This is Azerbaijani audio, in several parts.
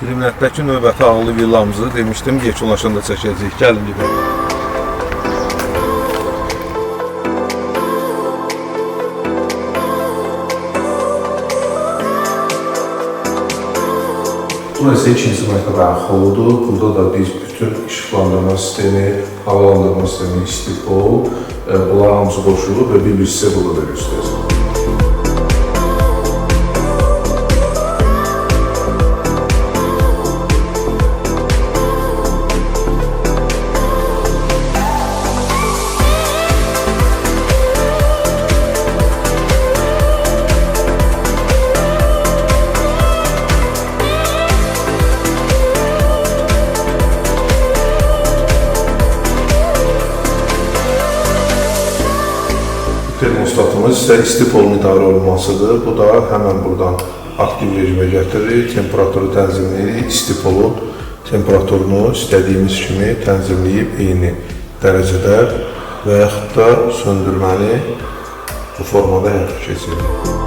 Limnətdəki növbəti ağlı villamızı demişdim, yekunlaşanda çəkəcəyik. Gəlin gedək. Burası ikinci sinifə daxildir. Burada da biz bütün işıqlandırma sistemi, havalandırma sistemi, istipol, bunlar hamısı qoşulur və bir sizə burada da göstərəcək. Termostatımız isə istipolun idarə olunmasıdır. Bu da həmən buradan aktiv rejimə gətirir, temperaturu tənzimləyir, istipolun temperaturunu istədiyimiz kimi tənzimləyib eyni dərəcədə və yaxud da söndürməni bu formada həyata keçirilir.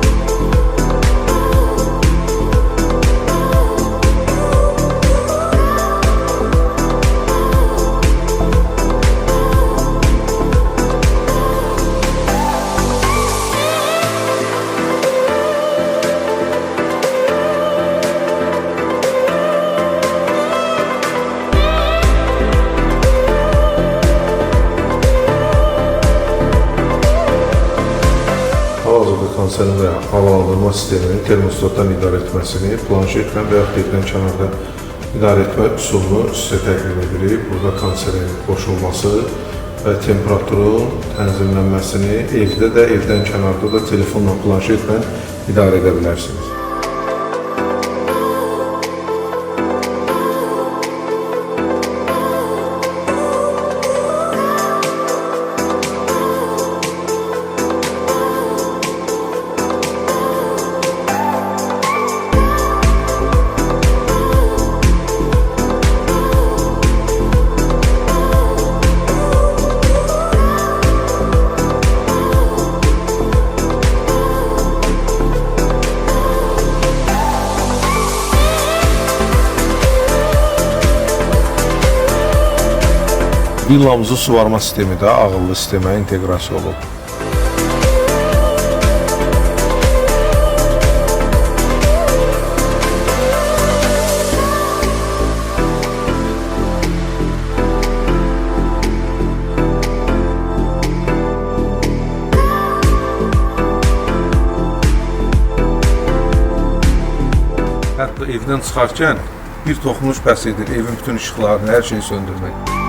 Hal-hazırda konserin və havalandırma sisteminin termostatdan idarə etməsini planşetlə və yaxud edilən kənarda idarə etmə üsulunu sizə təqdim edirik. Burada konserin qoşulması və temperaturun tənzimlənməsini evdə də, evdən kənarda da telefonla, planşetlə idarə edə bilərsiniz. Villamızın suvarma sistemi də ağıllı sistemə inteqrasiya olub. Hətta evdən çıxarkən bir toxunuş bəs edir, evin bütün işıqlarını, hər şeyi söndürmək.